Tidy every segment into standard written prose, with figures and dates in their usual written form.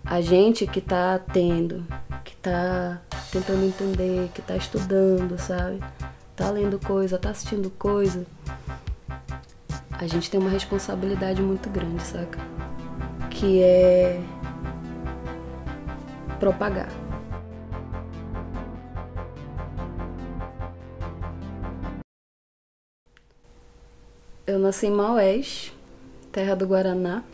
A gente que tá tendo, que tá tentando entender, que tá estudando, sabe? Tá lendo coisa, tá assistindo coisa. A gente tem uma responsabilidade muito grande, saca? Que é propagar. Eu nasci em Maués, terra do Guaraná,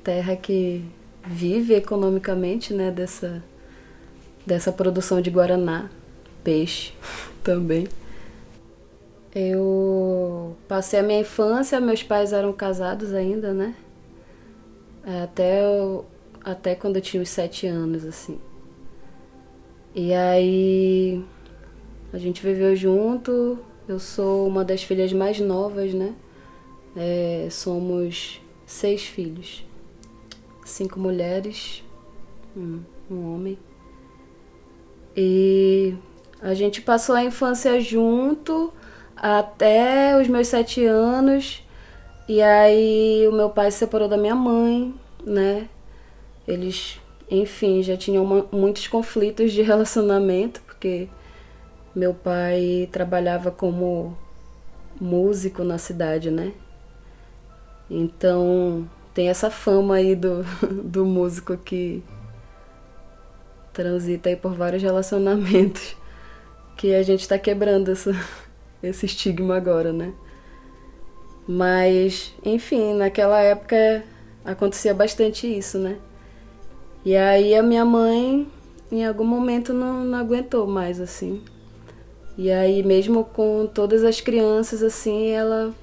terra que vive economicamente, né, dessa produção de Guaraná, peixe também. Eu passei a minha infância, meus pais eram casados ainda, né? Até quando eu tinha uns 7 anos, assim. E aí a gente viveu junto. Eu sou uma das filhas mais novas, né? Somos 6 filhos. 5 mulheres, um homem. E a gente passou a infância junto até os meus 7 anos. E aí o meu pai se separou da minha mãe, né? Eles, enfim, já tinham muitos conflitos de relacionamento, porque meu pai trabalhava como músico na cidade, né? Então tem essa fama aí do músico que transita aí por vários relacionamentos, que a gente tá quebrando esse estigma agora, né? Mas, enfim, naquela época acontecia bastante isso, né? E aí a minha mãe, em algum momento, não aguentou mais, assim. E aí, mesmo com todas as crianças, assim, ela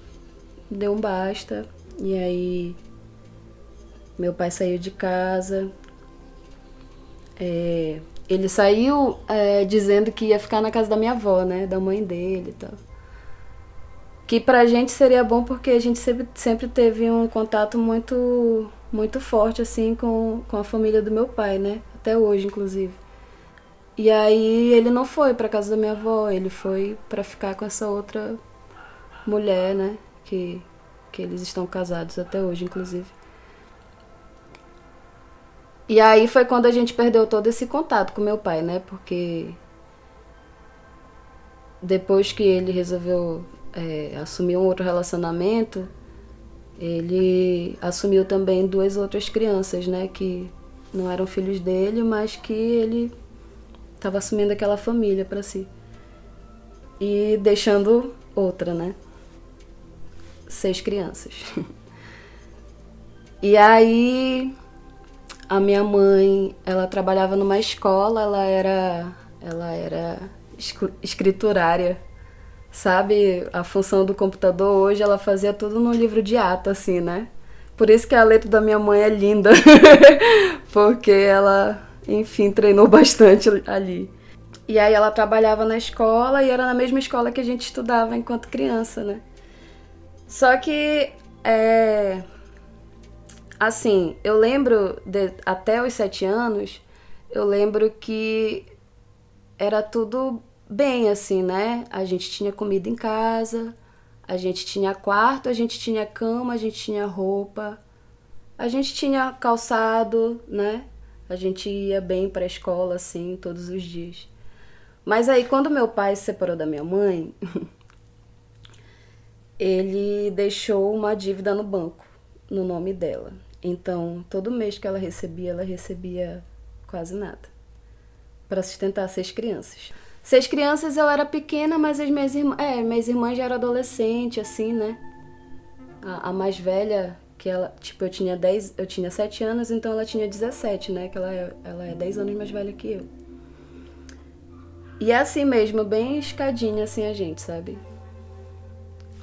deu um basta. E aí, meu pai saiu de casa. Ele saiu dizendo que ia ficar na casa da minha avó, né? Da mãe dele e tal. Que pra gente seria bom porque a gente sempre teve um contato muito, muito forte, assim, com a família do meu pai, né? Até hoje, inclusive. E aí ele não foi pra casa da minha avó, ele foi pra ficar com essa outra mulher, né? Que eles estão casados até hoje, inclusive. E aí foi quando a gente perdeu todo esse contato com meu pai, né? Porque depois que ele resolveu assumir um outro relacionamento, ele assumiu também 2 outras crianças, né? Que não eram filhos dele, mas que ele estava assumindo aquela família para si. E deixando outra, né? 6 crianças. E aí a minha mãe, ela trabalhava numa escola, ela era escriturária. Sabe, a função do computador hoje, ela fazia tudo no livro de ato, assim, né? Por isso que a letra da minha mãe é linda. Porque ela, enfim, treinou bastante ali. E aí ela trabalhava na escola e era na mesma escola que a gente estudava enquanto criança, né? Só que, assim, eu lembro, até os 7 anos, eu lembro que era tudo bem, assim, né? A gente tinha comida em casa, a gente tinha quarto, a gente tinha cama, a gente tinha roupa, a gente tinha calçado, né? A gente ia bem pra escola, assim, todos os dias. Mas aí, quando meu pai se separou da minha mãe, ele deixou uma dívida no banco, no nome dela. Então, todo mês que ela recebia quase nada, para sustentar 6 crianças. 6 crianças, eu era pequena, mas as minhas irmãs já eram adolescentes, assim, né? A mais velha, que ela, tipo, eu tinha 7 anos, então ela tinha 17, né? Que ela é 10 anos mais velha que eu. E é assim mesmo, bem escadinha, assim, a gente, sabe?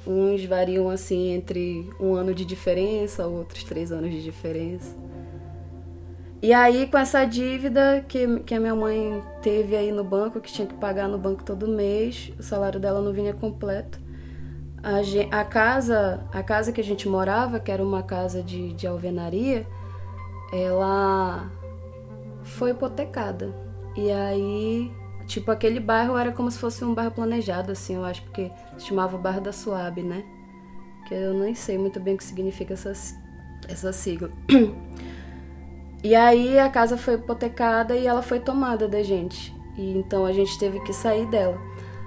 Uns variam, assim, entre 1 ano de diferença, outros 3 anos de diferença. E aí, com essa dívida que a minha mãe teve aí no banco, que tinha que pagar no banco todo mês, o salário dela não vinha completo. A casa que a gente morava, que era uma casa de alvenaria, ela foi hipotecada. E aí, tipo, aquele bairro era como se fosse um bairro planejado, assim, eu acho, porque se chamava Bairro da Suabe, né? Que eu nem sei muito bem o que significa essa sigla. E aí a casa foi hipotecada e ela foi tomada da gente. E então a gente teve que sair dela.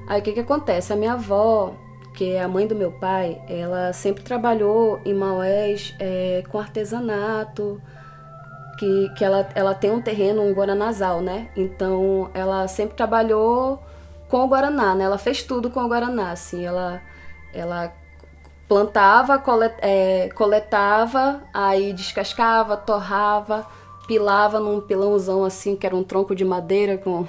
Aí o que acontece? A minha avó, que é a mãe do meu pai, ela sempre trabalhou em Maués com artesanato, que ela tem um terreno, um guaranazal, né? Então ela sempre trabalhou com o guaraná, né? Ela fez tudo com o guaraná, assim. Ela plantava, coletava, aí descascava, torrava, pilava num pilãozão assim, que era um tronco de madeira com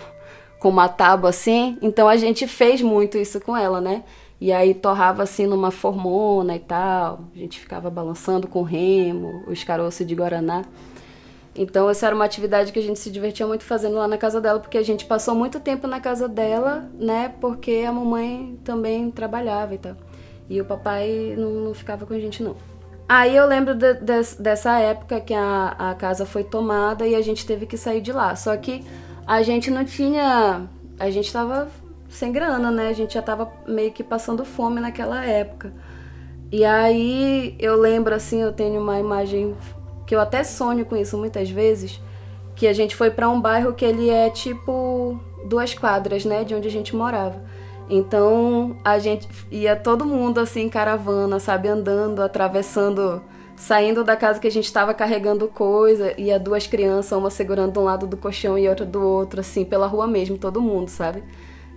uma tábua assim. Então a gente fez muito isso com ela, né? E aí torrava assim numa formona e tal. A gente ficava balançando com remo, os caroços de guaraná. Então essa era uma atividade que a gente se divertia muito fazendo lá na casa dela, porque a gente passou muito tempo na casa dela, né? Porque a mamãe também trabalhava e tal. E o papai não ficava com a gente, não. Aí eu lembro dessa época que a casa foi tomada e a gente teve que sair de lá. Só que a gente não tinha... A gente tava sem grana, né? A gente já tava meio que passando fome naquela época. E aí eu lembro, assim, eu tenho uma imagem que eu até sonho com isso muitas vezes, que a gente foi pra um bairro que ele é tipo 2 quadras, né? De onde a gente morava. Então a gente ia todo mundo assim em caravana, sabe, andando, atravessando, saindo da casa que a gente estava carregando coisa, ia 2 crianças, uma segurando de um lado do colchão e outra do outro, assim, pela rua mesmo, todo mundo, sabe?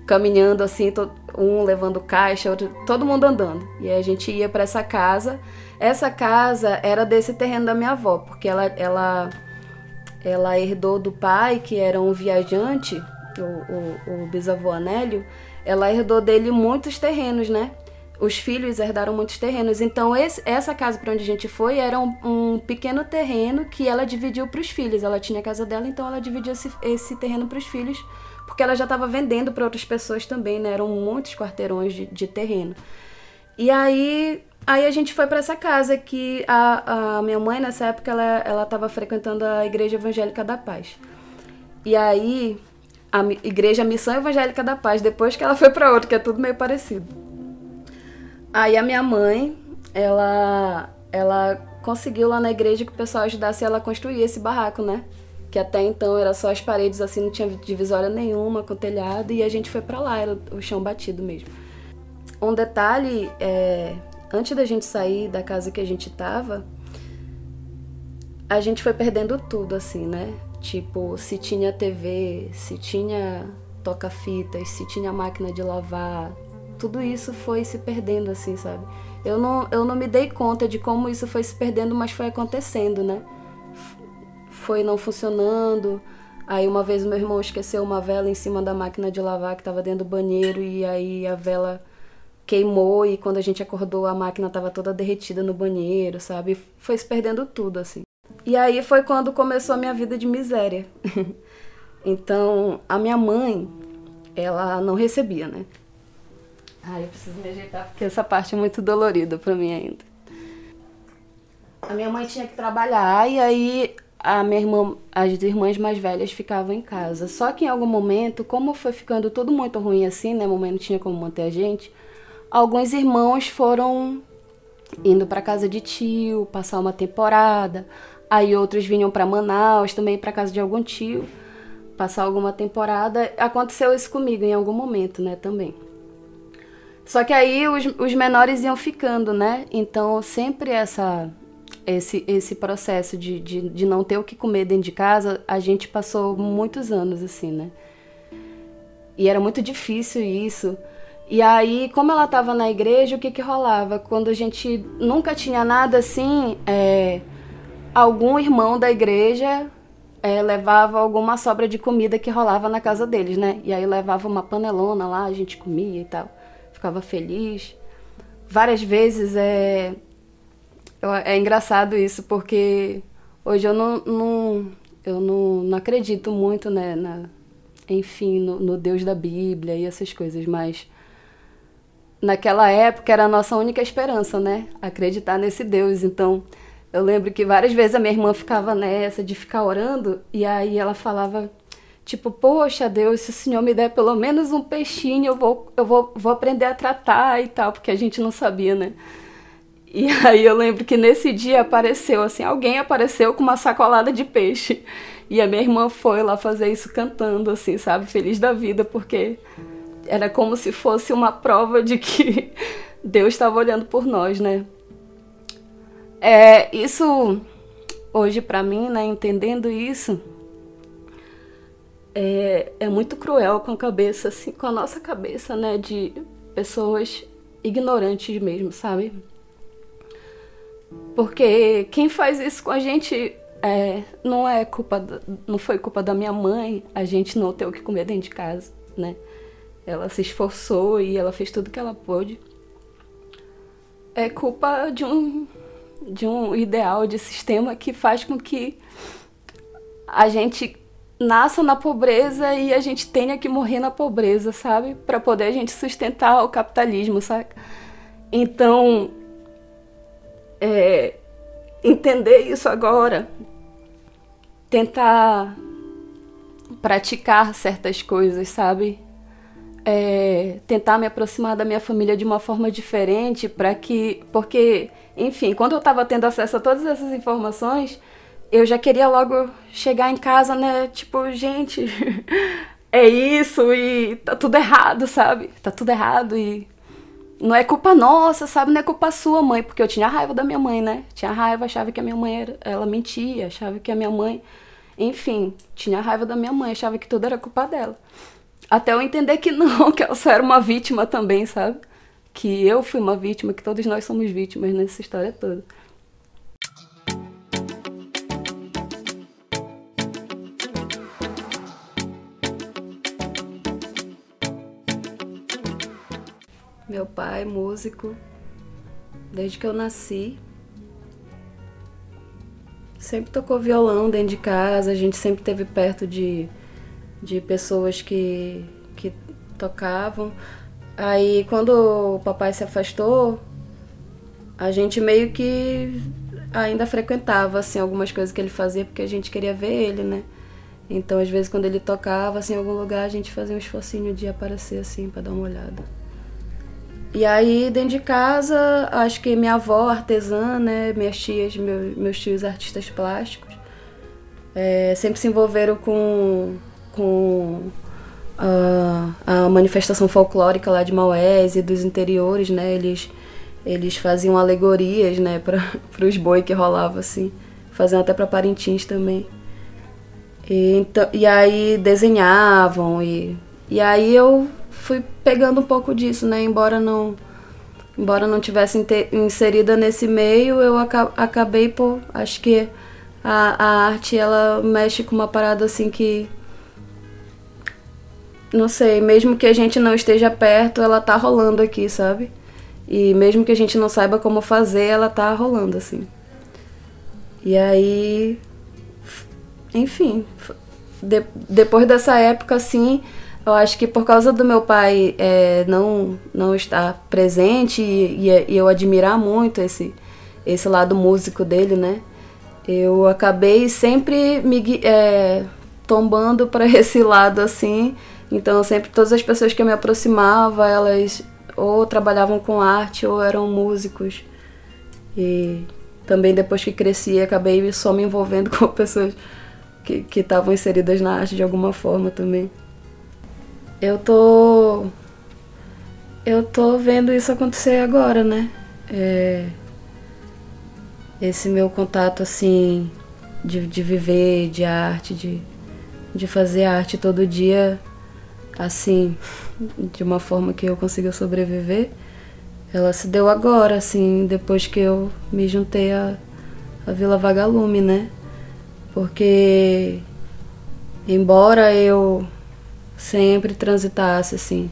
Caminhando assim, um levando caixa, outro, todo mundo andando. E aí a gente ia para essa casa. Essa casa era desse terreno da minha avó, porque ela herdou do pai, que era um viajante, o bisavô Anélio. Ela herdou dele muitos terrenos, né? Os filhos herdaram muitos terrenos. Então, essa casa para onde a gente foi era um pequeno terreno que ela dividiu para os filhos. Ela tinha a casa dela, então ela dividiu esse terreno para os filhos, porque ela já estava vendendo para outras pessoas também, né? Eram muitos quarteirões de terreno. E aí a gente foi para essa casa que a minha mãe, nessa época, ela estava frequentando a Igreja Evangélica da Paz. E aí... a Igreja Missão Evangélica da Paz, depois que ela foi para outra, que é tudo meio parecido. Aí a minha mãe, ela conseguiu lá na igreja que o pessoal ajudasse ela a construir esse barraco, né? Que até então era só as paredes assim, não tinha divisória nenhuma com telhado, e a gente foi para lá, era o chão batido mesmo. Um detalhe, antes da gente sair da casa que a gente tava, a gente foi perdendo tudo, assim, né? Tipo, se tinha TV, se tinha toca-fitas, se tinha máquina de lavar, tudo isso foi se perdendo, assim, sabe? Eu não me dei conta de como isso foi se perdendo, mas foi acontecendo, né? Foi não funcionando. Aí uma vez o meu irmão esqueceu uma vela em cima da máquina de lavar que estava dentro do banheiro, e aí a vela queimou, e quando a gente acordou a máquina estava toda derretida no banheiro, sabe? Foi se perdendo tudo, assim. E aí foi quando começou a minha vida de miséria. Então, a minha mãe, ela não recebia, né? Ai, eu preciso me ajeitar porque essa parte é muito dolorida pra mim ainda. A minha mãe tinha que trabalhar e aí as irmãs mais velhas ficavam em casa. Só que em algum momento, como foi ficando tudo muito ruim assim, né? A mamãe não tinha como manter a gente. Alguns irmãos foram indo pra casa de tio, passar uma temporada. Aí outros vinham pra Manaus, também pra casa de algum tio, passar alguma temporada. Aconteceu isso comigo em algum momento, né, também. Só que aí os menores iam ficando, né? Então sempre esse processo de não ter o que comer dentro de casa, a gente passou muitos anos assim, né? E era muito difícil isso. E aí, como ela estava na igreja, o que rolava? Quando a gente nunca tinha nada assim, algum irmão da igreja levava alguma sobra de comida que rolava na casa deles, né? E aí levava uma panelona lá, a gente comia e tal. Ficava feliz. Várias vezes é engraçado isso, porque hoje eu não acredito muito, né, enfim, no Deus da Bíblia e essas coisas, mas naquela época era a nossa única esperança, né? Acreditar nesse Deus. Então, eu lembro que várias vezes a minha irmã ficava nessa de ficar orando, e aí ela falava, tipo, poxa Deus, se o Senhor me der pelo menos um peixinho, eu vou aprender a tratar e tal, porque a gente não sabia, né? E aí eu lembro que nesse dia apareceu, assim, alguém apareceu com uma sacolada de peixe. E a minha irmã foi lá fazer isso cantando, assim, sabe? Feliz da vida, porque era como se fosse uma prova de que Deus estava olhando por nós, né? Isso, hoje pra mim, né, entendendo isso, é muito cruel com a cabeça, assim, com a nossa cabeça, né, de pessoas ignorantes mesmo, sabe? Porque quem faz isso com a gente não foi culpa da minha mãe, a gente não ter o que comer dentro de casa, né? Ela se esforçou e ela fez tudo que ela pôde. É culpa de um ideal, de sistema que faz com que a gente nasça na pobreza e a gente tenha que morrer na pobreza, sabe? Para poder a gente sustentar o capitalismo, sabe? Então, entender isso agora, tentar praticar certas coisas, sabe? Tentar me aproximar da minha família de uma forma diferente, porque, enfim, quando eu estava tendo acesso a todas essas informações, eu já queria logo chegar em casa, né? Tipo, gente, é isso e tá tudo errado, sabe? Tá tudo errado e não é culpa nossa, sabe? Não é culpa sua, mãe, porque eu tinha raiva da minha mãe, né? Tinha raiva, achava que a minha mãe ela mentia, achava que a minha mãe, enfim, tinha raiva da minha mãe, achava que tudo era culpa dela. Até eu entender que não, que ela só era uma vítima também, sabe? Que eu fui uma vítima, que todos nós somos vítimas nessa história toda. Meu pai, músico, desde que eu nasci. Sempre tocou violão dentro de casa, a gente sempre esteve perto de pessoas que tocavam. Aí quando o papai se afastou, a gente meio que ainda frequentava assim, algumas coisas que ele fazia, porque a gente queria ver ele, né? Então às vezes quando ele tocava assim, em algum lugar, a gente fazia um esforcinho de aparecer assim, pra dar uma olhada. E aí dentro de casa, acho que minha avó artesã, né, minhas tias, meus tios artistas plásticos, sempre se envolveram com a manifestação folclórica lá de Maués e dos interiores, né? Eles faziam alegorias, né, para os boi que rolava assim, faziam até para Parintins também. E aí desenhavam e aí eu fui pegando um pouco disso, né? Embora não tivesse inserida nesse meio, eu acabei por... Acho que a arte, ela mexe com uma parada assim que... Não sei, mesmo que a gente não esteja perto, ela tá rolando aqui, sabe? E mesmo que a gente não saiba como fazer, ela tá rolando, assim. E aí... Enfim, depois dessa época, assim... Eu acho que por causa do meu pai não estar presente e eu admirar muito esse lado músico dele, né? Eu acabei sempre me tombando para esse lado, assim. Então, sempre todas as pessoas que eu me aproximava, elas ou trabalhavam com arte ou eram músicos. E também depois que cresci, acabei só me envolvendo com pessoas que estavam inseridas na arte de alguma forma também. Eu tô vendo isso acontecer agora, né? Esse meu contato, assim, de viver de arte, de fazer arte todo dia, assim, de uma forma que eu consiga sobreviver, ela se deu agora, assim, depois que eu me juntei à Vila Vagalume, né? Porque, embora eu sempre transitasse, assim,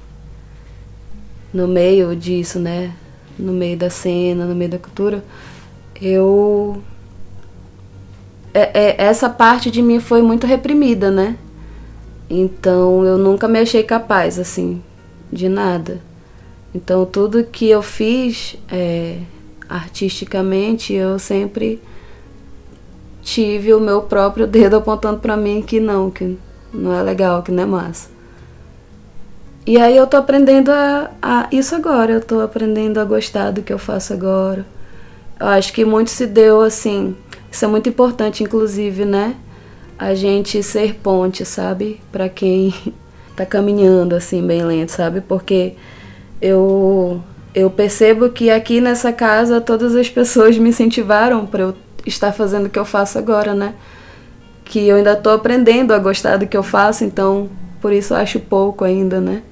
no meio disso, né? No meio da cena, no meio da cultura, essa parte de mim foi muito reprimida, né? Então eu nunca me achei capaz, assim, de nada. Então tudo que eu fiz artisticamente, eu sempre tive o meu próprio dedo apontando pra mim que não é legal, que não é massa. E aí eu tô aprendendo a isso agora, eu tô aprendendo a gostar do que eu faço agora. Eu acho que muito se deu assim, isso é muito importante, inclusive, né? A gente ser ponte, sabe? Pra quem tá caminhando assim, bem lento, sabe? Porque eu percebo que aqui nessa casa todas as pessoas me incentivaram pra eu estar fazendo o que eu faço agora, né? Que eu ainda tô aprendendo a gostar do que eu faço, então por isso eu acho pouco ainda, né?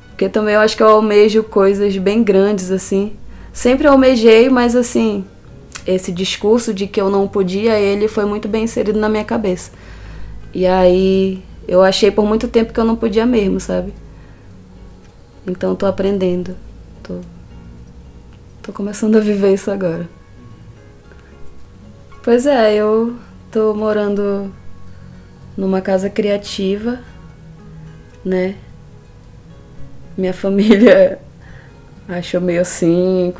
Porque também eu acho que eu almejo coisas bem grandes, assim. Sempre almejei, mas assim, esse discurso de que eu não podia, ele foi muito bem inserido na minha cabeça. E aí eu achei por muito tempo que eu não podia mesmo, sabe? Então tô aprendendo. Tô começando a viver isso agora. Pois é, eu tô morando numa casa criativa, né? Minha família achou meio assim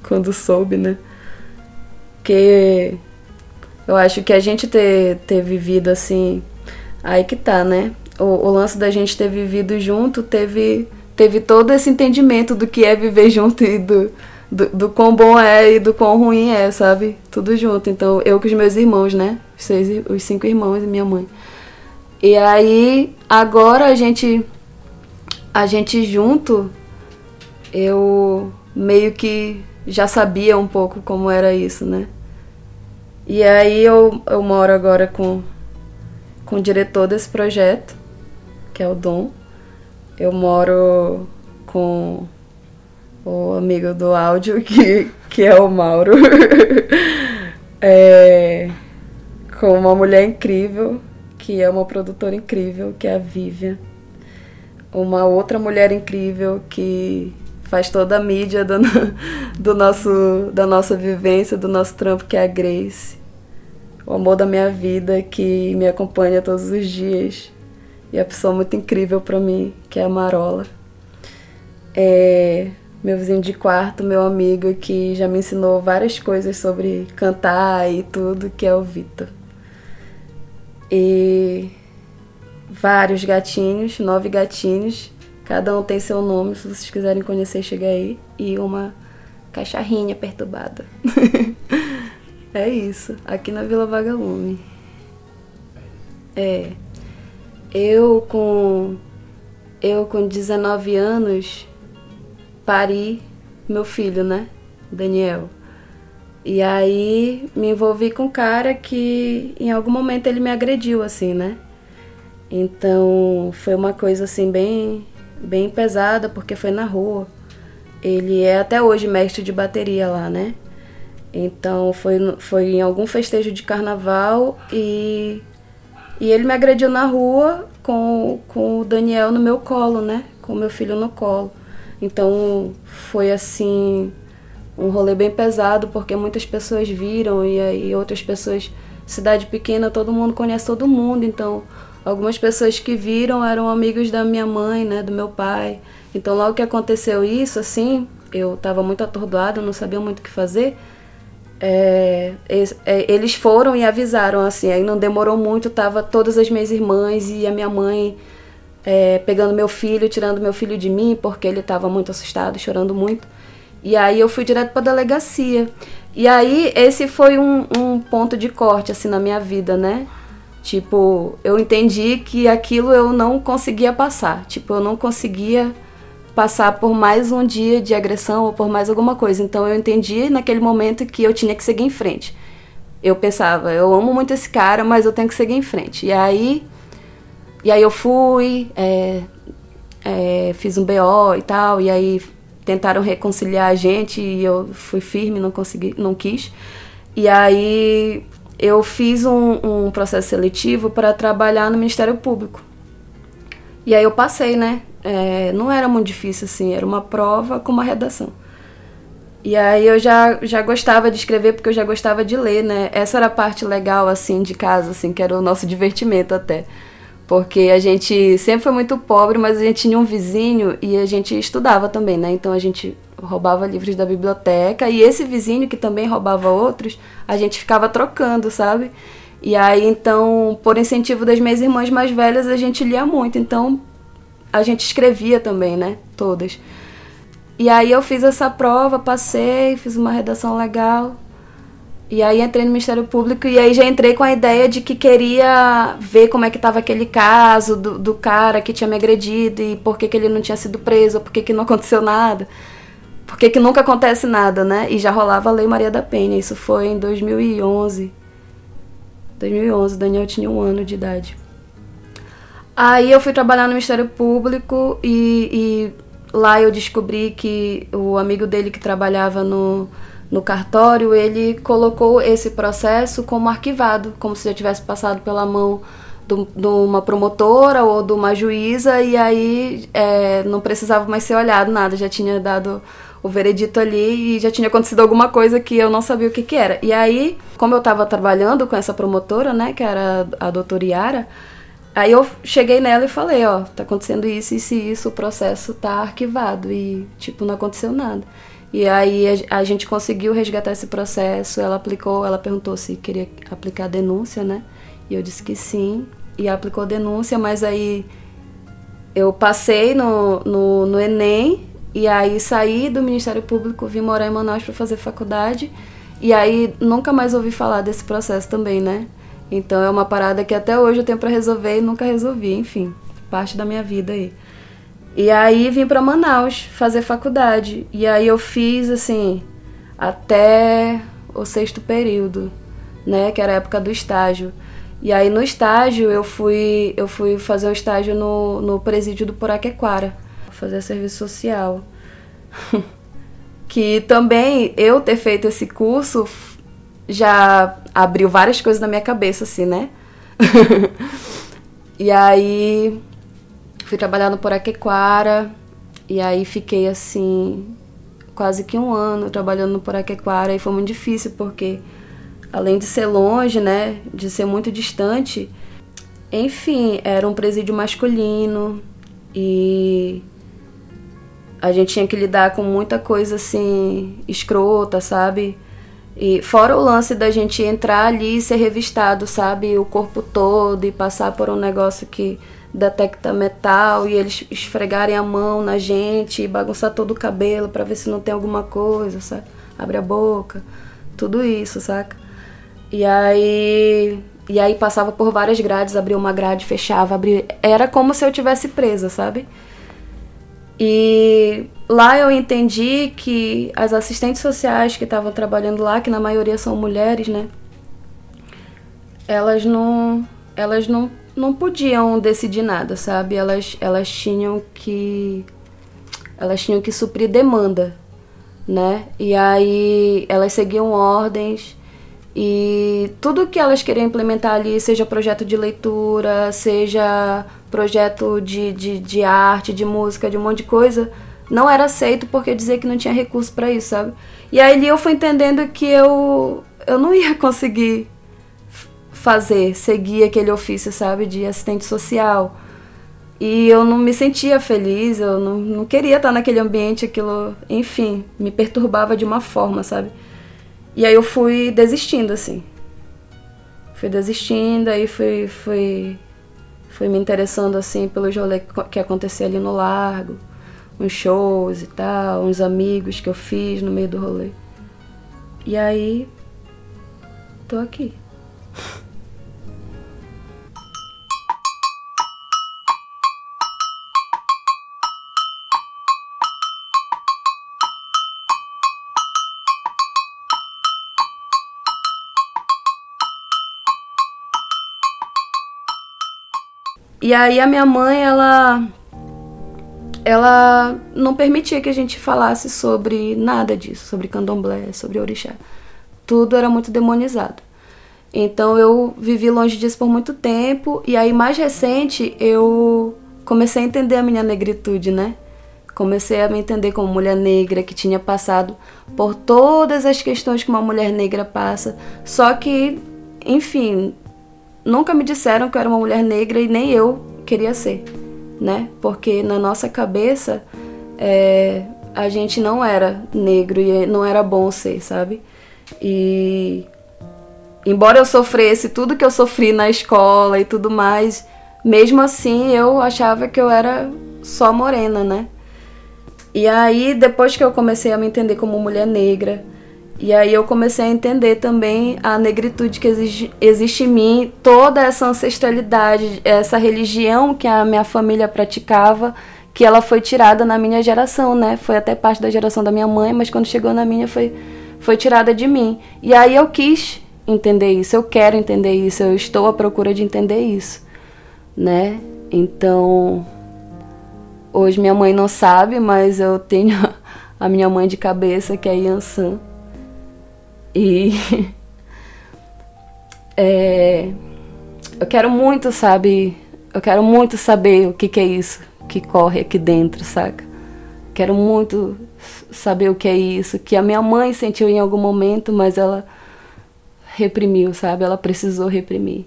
quando soube, né? Porque eu acho que a gente ter vivido assim, aí que tá, né? O lance da gente ter vivido junto teve todo esse entendimento do que é viver junto e do quão bom é e do quão ruim é, sabe? Tudo junto. Então, eu com os meus irmãos, né? Os 5 irmãos e minha mãe. E aí, agora a gente junto, eu meio que já sabia um pouco como era isso, né? E aí eu moro agora com o diretor desse projeto, que é o Dom. Eu moro com o amigo do áudio, que é o Mauro. Com uma mulher incrível, que é uma produtora incrível, que é a Vivian. Uma outra mulher incrível que faz toda a mídia da nossa vivência, do nosso trampo, que é a Grace. O amor da minha vida, que me acompanha todos os dias. E a pessoa muito incrível pra mim, que é a Marola. Meu vizinho de quarto, meu amigo, que já me ensinou várias coisas sobre cantar e tudo, que é o Vitor. E vários gatinhos, 9 gatinhos, cada um tem seu nome, se vocês quiserem conhecer, chega aí. E uma cachorrinha perturbada. É isso, aqui na Vila Vagalume. Eu com 19 anos pari meu filho, né? Daniel. E aí me envolvi com um cara que em algum momento ele me agrediu, assim, né? Então foi uma coisa assim bem pesada, porque foi na rua. Ele é até hoje mestre de bateria lá, né? Então foi em algum festejo de carnaval e ele me agrediu na rua com o Daniel no meu colo, né? Com o meu filho no colo. Então foi assim um rolê bem pesado, porque muitas pessoas viram e aí outras pessoas, cidade pequena, todo mundo conhece todo mundo, então algumas pessoas que viram eram amigos da minha mãe, né, do meu pai. Então logo que aconteceu isso, assim, eu tava muito atordoada, não sabia muito o que fazer. Eles foram e avisaram, assim, aí não demorou muito, tava todas as minhas irmãs e a minha mãe pegando meu filho, tirando meu filho de mim, porque ele tava muito assustado, chorando muito. E aí eu fui direto pra delegacia. E aí esse foi um ponto de corte, assim, na minha vida, né? Tipo, eu entendi que aquilo eu não conseguia passar. Tipo, eu não conseguia passar por mais um dia de agressão ou por mais alguma coisa. Então eu entendi naquele momento que eu tinha que seguir em frente. Eu pensava, eu amo muito esse cara, mas eu tenho que seguir em frente. E aí eu fui, fiz um BO e tal, e aí tentaram reconciliar a gente e eu fui firme, não quis. E aí eu fiz um processo seletivo para trabalhar no Ministério Público. E aí eu passei, né? Não era muito difícil, assim, era uma prova com uma redação. E aí eu já gostava de escrever, porque eu já gostava de ler, né? Essa era a parte legal, assim, de casa, assim, que era o nosso divertimento até. Porque a gente sempre foi muito pobre, mas a gente tinha um vizinho e a gente estudava também, né? Então a gente roubava livros da biblioteca e esse vizinho, que também roubava outros, a gente ficava trocando, sabe? E aí, então, por incentivo das minhas irmãs mais velhas, a gente lia muito. Então, a gente escrevia também, né? Todas. E aí eu fiz essa prova, passei, fiz uma redação legal. E aí entrei no Ministério Público e aí já entrei com a ideia de que queria ver como é que estava aquele caso do cara que tinha me agredido e por que ele não tinha sido preso, por que não aconteceu nada, por que nunca acontece nada, né? E já rolava a Lei Maria da Penha, isso foi em 2011. 2011, Daniel tinha 1 ano de idade. Aí eu fui trabalhar no Ministério Público e lá eu descobri que o amigo dele que trabalhava no cartório, ele colocou esse processo como arquivado, como se já tivesse passado pela mão de uma promotora ou de uma juíza, e aí não precisava mais ser olhado nada, já tinha dado o veredito ali e já tinha acontecido alguma coisa que eu não sabia o que era. E aí, como eu estava trabalhando com essa promotora, né, que era a doutora Yara, aí eu cheguei nela e falei, ó, tá acontecendo isso, o processo tá arquivado e, tipo, não aconteceu nada. E aí a gente conseguiu resgatar esse processo, ela perguntou se queria aplicar denúncia, né? E eu disse que sim, e aplicou denúncia, mas aí eu passei no Enem, e aí saí do Ministério Público, vim morar em Manaus para fazer faculdade, e aí nunca mais ouvi falar desse processo também, né? Então é uma parada que até hoje eu tenho para resolver e nunca resolvi, enfim, parte da minha vida aí. E aí vim para Manaus fazer faculdade. E aí eu fiz, assim, até o 6º período, né? Que era a época do estágio. E aí no estágio eu fui fazer um estágio no presídio do Poraquequara, fazer serviço social. Que também eu ter feito esse curso já abriu várias coisas na minha cabeça, assim, né? E aí fui trabalhar no Poraquequara, e aí fiquei, assim, quase que 1 ano trabalhando no Poraquequara, e foi muito difícil, porque além de ser longe, né, de ser muito distante, enfim, era um presídio masculino, e a gente tinha que lidar com muita coisa, assim, escrota, sabe? E fora o lance da gente entrar ali e ser revistado, sabe? O corpo todo, e passar por um negócio que detecta metal, e eles esfregarem a mão na gente e bagunçar todo o cabelo pra ver se não tem alguma coisa, sabe? Abre a boca, tudo isso, saca? E aí passava por várias grades, abria uma grade, fechava, abria... Era como se eu tivesse presa, sabe? E lá eu entendi que as assistentes sociais que estavam trabalhando lá, que na maioria são mulheres, né? Elas não podiam decidir nada, sabe? Elas tinham que suprir demanda, né? E aí elas seguiam ordens, e tudo que elas queriam implementar ali, seja projeto de leitura, seja projeto de arte, de música, de um monte de coisa, não era aceito porque dizia que não tinha recurso para isso, sabe? E aí eu fui entendendo que eu não ia conseguir seguir aquele ofício, sabe, de assistente social. E eu não me sentia feliz, eu não queria estar naquele ambiente, aquilo, enfim, me perturbava de uma forma, sabe? E aí eu fui desistindo, assim. Fui desistindo, aí fui me interessando, assim, pelos rolês que acontecia ali no Largo, uns shows e tal, uns amigos que eu fiz no meio do rolê. E aí, tô aqui. E aí a minha mãe, ela não permitia que a gente falasse sobre nada disso, sobre candomblé, sobre orixá. Tudo era muito demonizado. Então eu vivi longe disso por muito tempo, e aí mais recente eu comecei a entender a minha negritude, né? Comecei a me entender como mulher negra, que tinha passado por todas as questões que uma mulher negra passa, só que, enfim, nunca me disseram que eu era uma mulher negra e nem eu queria ser, né? Porque na nossa cabeça a gente não era negro e não era bom ser, sabe? E embora eu sofresse tudo que eu sofri na escola e tudo mais, mesmo assim eu achava que eu era só morena, né? E aí, depois que eu comecei a me entender como mulher negra, e aí eu comecei a entender também a negritude que existe em mim, toda essa ancestralidade, essa religião que a minha família praticava, que ela foi tirada na minha geração, né? Foi até parte da geração da minha mãe, mas quando chegou na minha foi tirada de mim. E aí eu quis entender isso, eu quero entender isso, eu estou à procura de entender isso, né? Então, hoje minha mãe não sabe, mas eu tenho a minha mãe de cabeça, que é Yansan. E eu quero muito, sabe? Eu quero muito saber o que é isso que corre aqui dentro, saca? Quero muito saber o que é isso, que a minha mãe sentiu em algum momento, mas ela reprimiu, sabe? Ela precisou reprimir.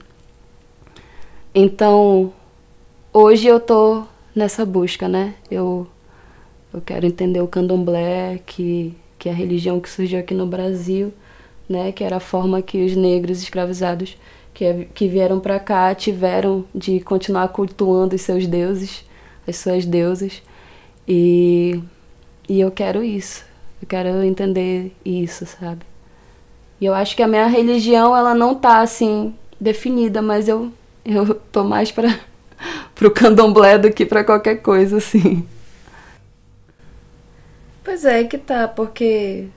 Então, hoje eu tô nessa busca, né? Eu quero entender o candomblé, que é a religião que surgiu aqui no Brasil, né? Que era a forma que os negros escravizados que vieram para cá tiveram de continuar cultuando os seus deuses, as suas deusas. E eu quero isso. Eu quero entender isso, sabe? E eu acho que a minha religião, ela não tá, assim, definida, mas eu tô mais pro candomblé do que pra qualquer coisa, assim. Pois é, que tá, porque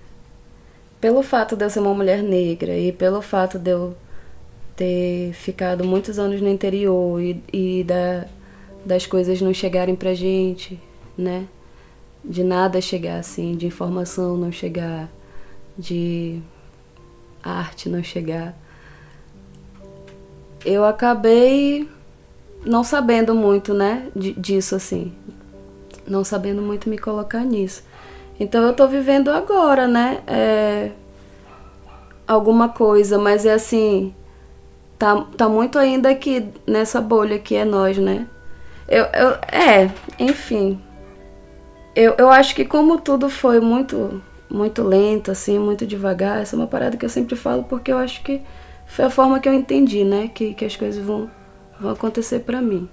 pelo fato de eu ser uma mulher negra e pelo fato de eu ter ficado muitos anos no interior e das coisas não chegarem pra gente, né? De nada chegar, assim, de informação não chegar, de arte não chegar. Eu acabei não sabendo muito, né, disso, assim. Não sabendo muito me colocar nisso. Então eu tô vivendo agora, né, alguma coisa, mas é assim, tá muito ainda aqui nessa bolha que é nós, né. Enfim. Eu acho que como tudo foi muito, muito lento, assim, muito devagar, essa é uma parada que eu sempre falo porque eu acho que foi a forma que eu entendi, né, que as coisas vão acontecer pra mim.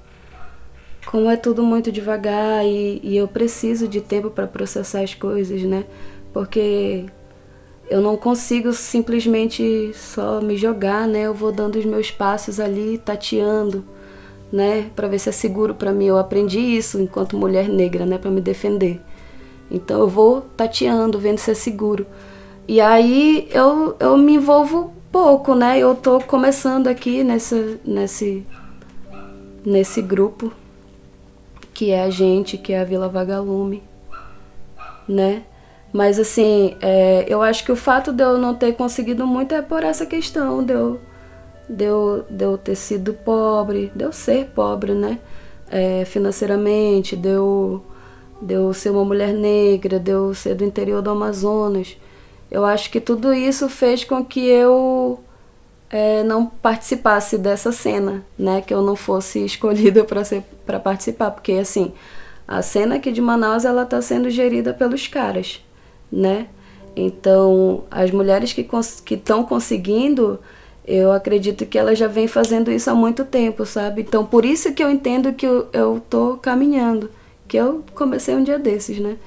Como é tudo muito devagar e eu preciso de tempo pra processar as coisas, né, porque eu não consigo simplesmente só me jogar, né, eu vou dando os meus passos ali, tateando, né, para ver se é seguro para mim. Eu aprendi isso enquanto mulher negra, né, para me defender. Então eu vou tateando, vendo se é seguro. E aí eu me envolvo pouco, né? Eu tô começando aqui nesse grupo que é a gente, que é a Vila Vagalume, né? Mas assim, eu acho que o fato de eu não ter conseguido muito é por essa questão de eu ter sido pobre, de eu ser pobre, né? Financeiramente, de eu ser uma mulher negra, de eu ser do interior do Amazonas. Eu acho que tudo isso fez com que eu não participasse dessa cena, né? Que eu não fosse escolhida para participar, porque assim, a cena aqui de Manaus, ela tá sendo gerida pelos caras, né? Então, as mulheres que estão conseguindo, eu acredito que ela já vem fazendo isso há muito tempo, sabe? Então, por isso que eu entendo que eu tô caminhando, que eu comecei um dia desses, né?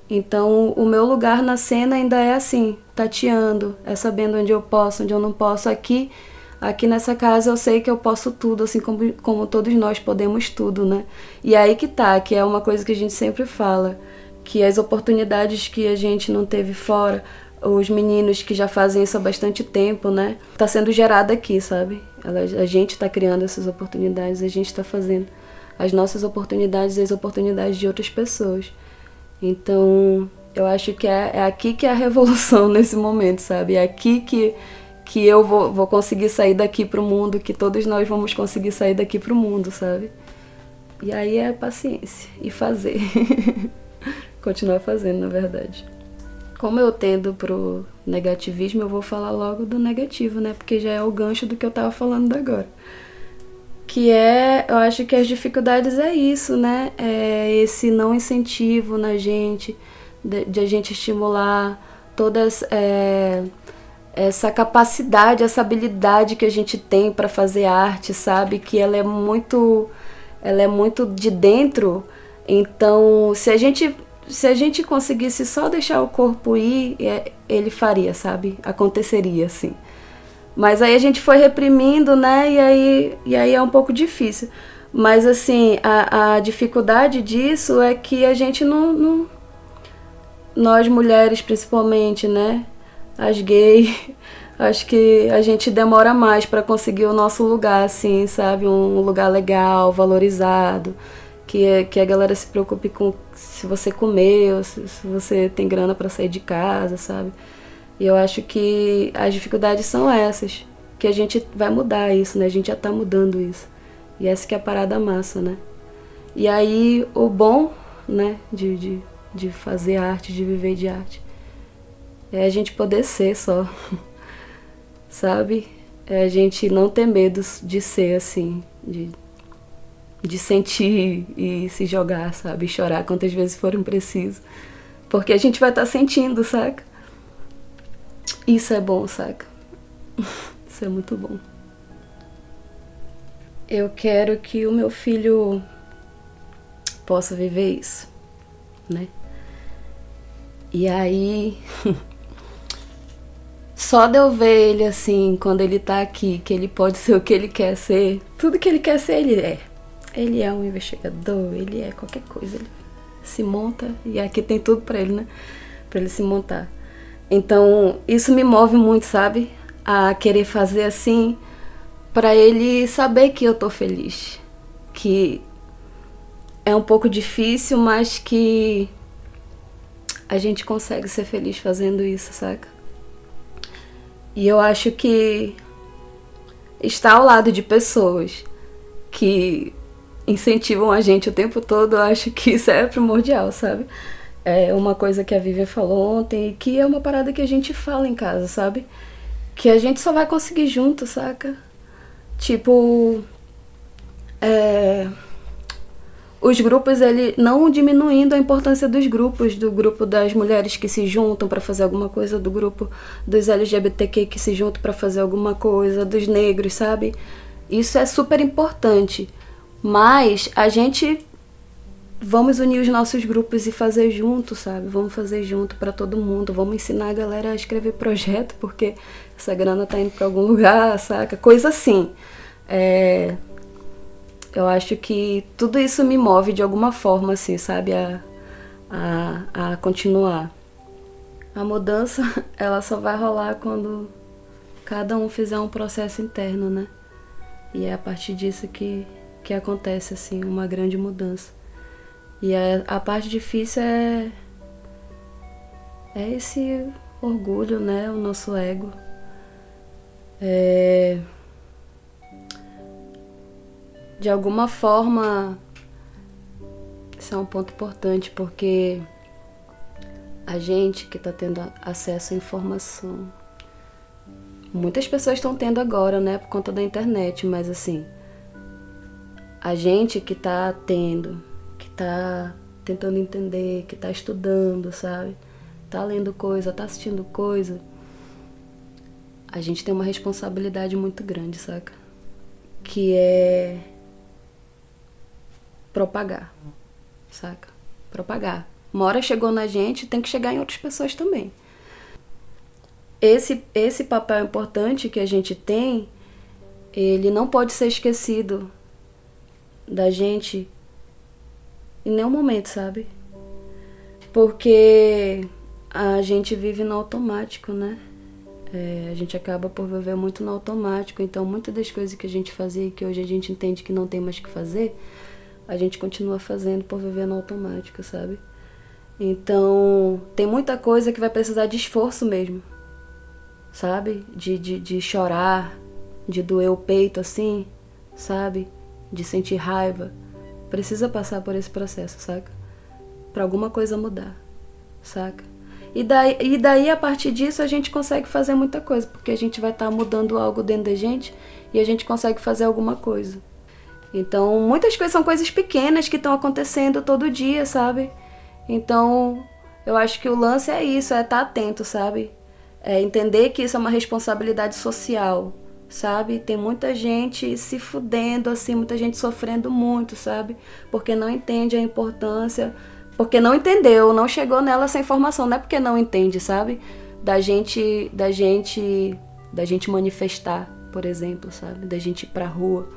Então, o meu lugar na cena ainda é assim, tateando, sabendo onde eu posso, onde eu não posso. Aqui nessa casa eu sei que eu posso tudo, assim como todos nós podemos tudo, né? E aí que tá, que é uma coisa que a gente sempre fala, que as oportunidades que a gente não teve fora, os meninos que já fazem isso há bastante tempo, né? Tá sendo gerada aqui, sabe? A gente tá criando essas oportunidades, a gente tá fazendo as nossas oportunidades e as oportunidades de outras pessoas. Então, eu acho que é aqui que é a revolução nesse momento, sabe? É aqui que eu vou conseguir sair daqui pro mundo, que todos nós vamos conseguir sair daqui pro mundo, sabe? E aí é paciência e fazer. Continuar fazendo, na verdade. Como eu tendo pro negativismo, eu vou falar logo do negativo, né? Porque já é o gancho do que eu tava falando agora. Que eu acho que as dificuldades é isso, né? É esse não incentivo na gente, de a gente estimular toda essa capacidade, essa habilidade que a gente tem para fazer arte, sabe? Que ela é muito de dentro. Então, se a gente se a gente conseguisse só deixar o corpo ir, ele faria, sabe? Aconteceria, assim. Mas aí a gente foi reprimindo, né? E aí é um pouco difícil. Mas, assim, a dificuldade disso é que a gente não... Nós mulheres, principalmente, né? As gays, acho que a gente demora mais para conseguir o nosso lugar, assim, sabe? Um lugar legal, valorizado. Que a galera se preocupe com se você comeu, se você tem grana para sair de casa, sabe? E eu acho que as dificuldades são essas. Que a gente vai mudar isso, né? A gente já tá mudando isso. E essa que é a parada massa, né? E aí, o bom, né, de fazer arte, de viver de arte, é a gente poder ser só, sabe? É a gente não ter medo de ser, assim, de sentir e se jogar, sabe? E chorar quantas vezes forem preciso. Porque a gente vai estar sentindo, saca? Isso é bom, saca? Isso é muito bom. Eu quero que o meu filho possa viver isso, né? E aí, só de eu ver ele assim, quando ele tá aqui, que ele pode ser o que ele quer ser, tudo que ele quer ser, ele é. Ele é um investigador, ele é qualquer coisa, ele se monta e aqui tem tudo pra ele, né? Pra ele se montar. Então, isso me move muito, sabe? A querer fazer assim, pra ele saber que eu tô feliz. Que é um pouco difícil, mas que a gente consegue ser feliz fazendo isso, saca? E eu acho que estar ao lado de pessoas que incentivam a gente o tempo todo, eu acho que isso é primordial, sabe? É uma coisa que a Vivian falou ontem e que é uma parada que a gente fala em casa, sabe? Que a gente só vai conseguir junto, saca? Tipo, os grupos, ele não diminuindo a importância dos grupos, do grupo das mulheres que se juntam para fazer alguma coisa, do grupo dos LGBTQ que se juntam para fazer alguma coisa, dos negros, sabe? Isso é super importante, mas a gente vamos unir os nossos grupos e fazer junto, sabe? Vamos fazer junto para todo mundo, vamos ensinar a galera a escrever projeto, porque essa grana tá indo para algum lugar, saca? Coisa assim. Eu acho que tudo isso me move de alguma forma, assim, sabe? A continuar. A mudança, ela só vai rolar quando cada um fizer um processo interno, né? E é a partir disso que acontece, assim, uma grande mudança. E a parte difícil é esse orgulho, né? O nosso ego. De alguma forma, isso é um ponto importante, porque a gente que está tendo acesso à informação, muitas pessoas estão tendo agora, né, por conta da internet, mas assim, a gente que está tendo, que está tentando entender, que está estudando, sabe, está lendo coisa, está assistindo coisa, a gente tem uma responsabilidade muito grande, saca? Que é propagar, saca? Propagar. Uma hora chegou na gente, tem que chegar em outras pessoas também. Esse papel importante que a gente tem, ele não pode ser esquecido da gente em nenhum momento, sabe? Porque a gente vive no automático, né? A gente acaba por viver muito no automático, então muitas das coisas que a gente fazia e que hoje a gente entende que não tem mais que fazer, a gente continua fazendo por viver no automático, sabe? Então, tem muita coisa que vai precisar de esforço mesmo, sabe? De chorar, de doer o peito assim, sabe? De sentir raiva. Precisa passar por esse processo, saca? Pra alguma coisa mudar, saca? E daí, a partir disso, a gente consegue fazer muita coisa, porque a gente vai estar mudando algo dentro da gente e a gente consegue fazer alguma coisa. Então, muitas coisas são coisas pequenas que estão acontecendo todo dia, sabe? Então, eu acho que o lance é isso, é estar atento, sabe? É entender que isso é uma responsabilidade social, sabe? Tem muita gente se fudendo, assim, muita gente sofrendo muito, sabe? Porque não entende a importância, Porque não entendeu, não chegou nela essa informação. Não é porque não entende, sabe? Da gente manifestar, por exemplo, sabe? Da gente ir pra rua,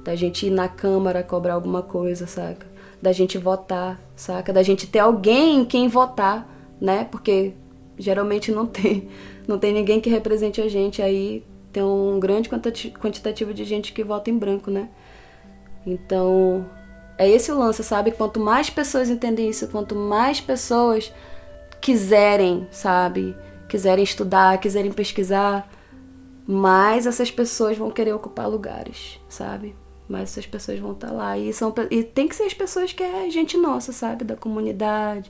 da gente ir na Câmara cobrar alguma coisa, saca? Da gente votar, saca? Da gente ter alguém em quem votar, né? Porque geralmente não tem ninguém que represente a gente. Aí tem um grande quantitativo de gente que vota em branco, né? Então, é esse o lance, sabe? Quanto mais pessoas entendem isso, quanto mais pessoas quiserem, sabe? Quiserem estudar, quiserem pesquisar, mais essas pessoas vão querer ocupar lugares, sabe? Mais essas pessoas vão estar lá. E tem que ser as pessoas que é gente nossa, sabe? Da comunidade,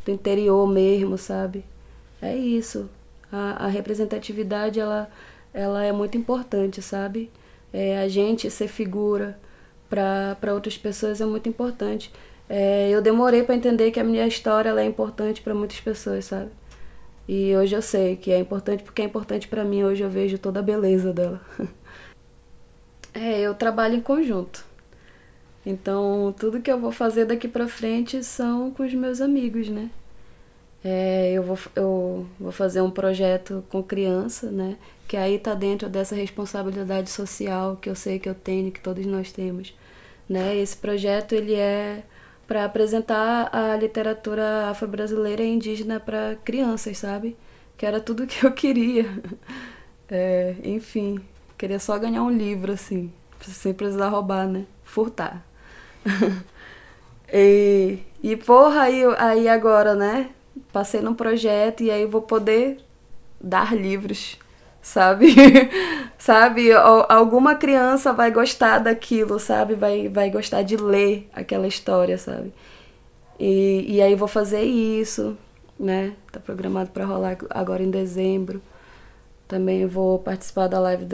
do interior mesmo, sabe? É isso. A representatividade, ela é muito importante, sabe? A gente ser figura para outras pessoas é muito importante. Eu demorei para entender que a minha história ela é importante para muitas pessoas, sabe? E hoje eu sei que é importante porque é importante para mim. Hoje eu vejo toda a beleza dela. Eu trabalho em conjunto. Então, tudo que eu vou fazer daqui pra frente são com os meus amigos, né? Eu vou fazer um projeto com criança, né? Que aí tá dentro dessa responsabilidade social que eu sei que eu tenho, que todos nós temos, né? Esse projeto, ele é para apresentar a literatura afro-brasileira e indígena para crianças, sabe? Que era tudo que eu queria. Enfim, queria só ganhar um livro, assim, sem precisar roubar, né? Furtar. Porra, aí agora, né? Passei num projeto e aí vou poder dar livros, sabe? Sabe? Alguma criança vai gostar daquilo, sabe? Vai gostar de ler aquela história, sabe? E aí vou fazer isso, né? Tá programado para rolar agora em dezembro. Também vou participar da live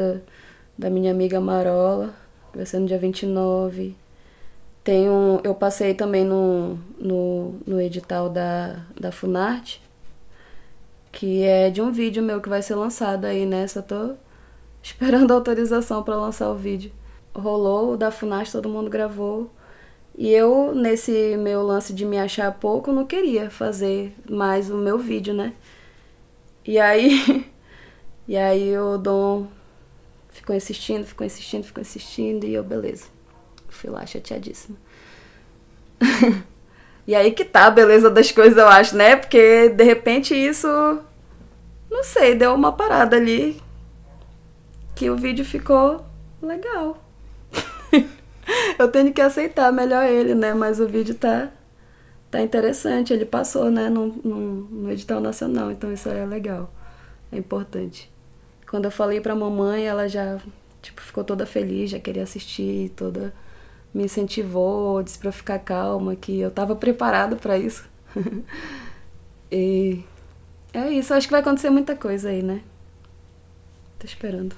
da minha amiga Marola, que vai ser no dia 29. Eu passei também no edital da Funarte, que é de um vídeo meu que vai ser lançado aí, né? Só tô esperando a autorização para lançar o vídeo. Rolou o da Funarte, todo mundo gravou. E eu, nesse meu lance de me achar pouco, não queria fazer mais o meu vídeo, né? E aí o Dom ficou insistindo, e eu, beleza. Fui lá chateadíssima. E aí que tá a beleza das coisas, eu acho, né? Porque, de repente, isso... Não sei, deu uma parada ali. Que o vídeo ficou legal. Eu tenho que aceitar melhor ele, né? Mas o vídeo tá interessante. Ele passou, né? No edital nacional. Então isso aí é legal. É importante. Quando eu falei pra mamãe, ela já... ficou toda feliz, já queria assistir, toda... me incentivou, disse pra eu ficar calma, que eu tava preparada pra isso. E é isso, acho que vai acontecer muita coisa aí, né? Tô esperando.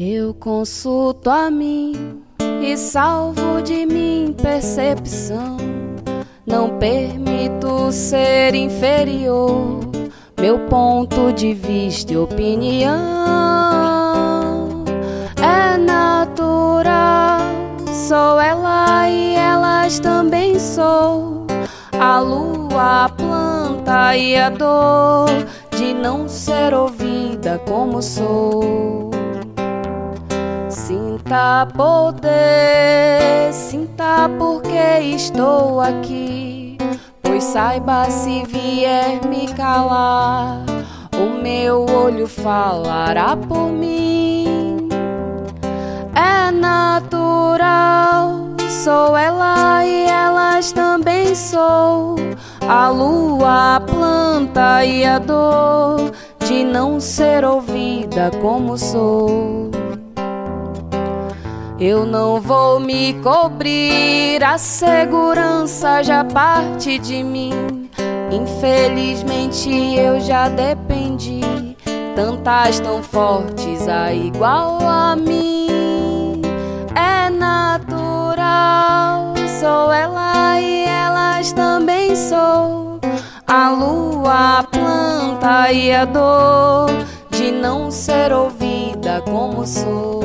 Eu consulto a mim e salvo de mim percepção. Não permito ser inferior, meu ponto de vista e opinião. É natural, sou ela e elas também sou. A lua, a planta e a dor de não ser ouvida como sou. Sinta poder, sinta porque estou aqui, pois saiba se vier me calar, o meu olho falará por mim. É natural, sou ela e elas também sou. A lua, a planta e a dor de não ser ouvida como sou. Eu não vou me cobrir, a segurança já parte de mim. Infelizmente eu já dependi tantas tão fortes a igual a mim. É natural, sou ela e elas também sou. A lua, a planta e a dor de não ser ouvida como sou.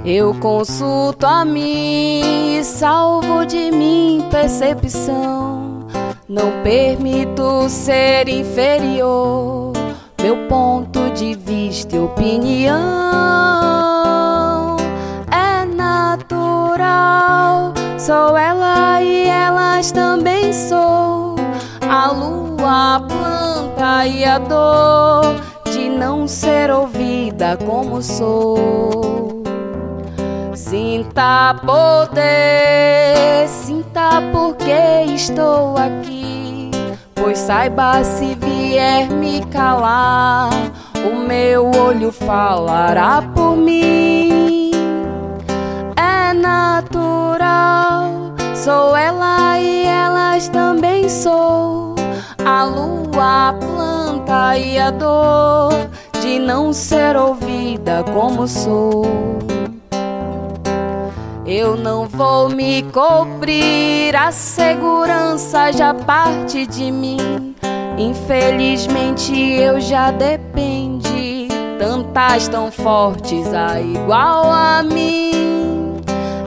Eu consulto a mim e salvo de mim percepção. Não permito ser inferior, meu ponto de vista e opinião. É natural, sou ela e elas também sou. A lua, a planta e a dor de não ser ouvida como sou. Sinta poder, sinta porque estou aqui, pois saiba, se vier me calar, o meu olho falará por mim. É natural, sou ela e elas também sou. A lua, a planta e a dor de não ser ouvida como sou. Eu não vou me cobrir, a segurança já parte de mim. Infelizmente eu já dependi, tantas tão fortes a igual a mim.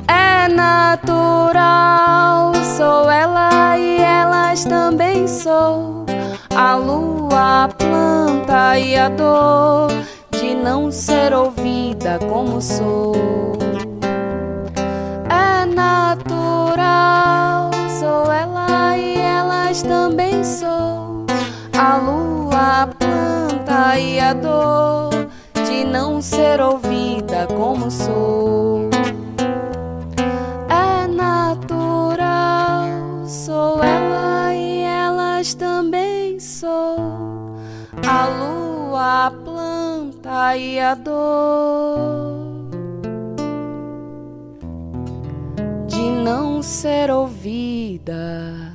É natural, sou ela e elas também sou. A lua, a planta e a dor de não ser ouvida como sou. É natural, sou ela e elas também sou. A lua, a planta e a dor de não ser ouvida como sou. É natural, sou ela e elas também sou. A lua, a planta e a dor de não ser ouvida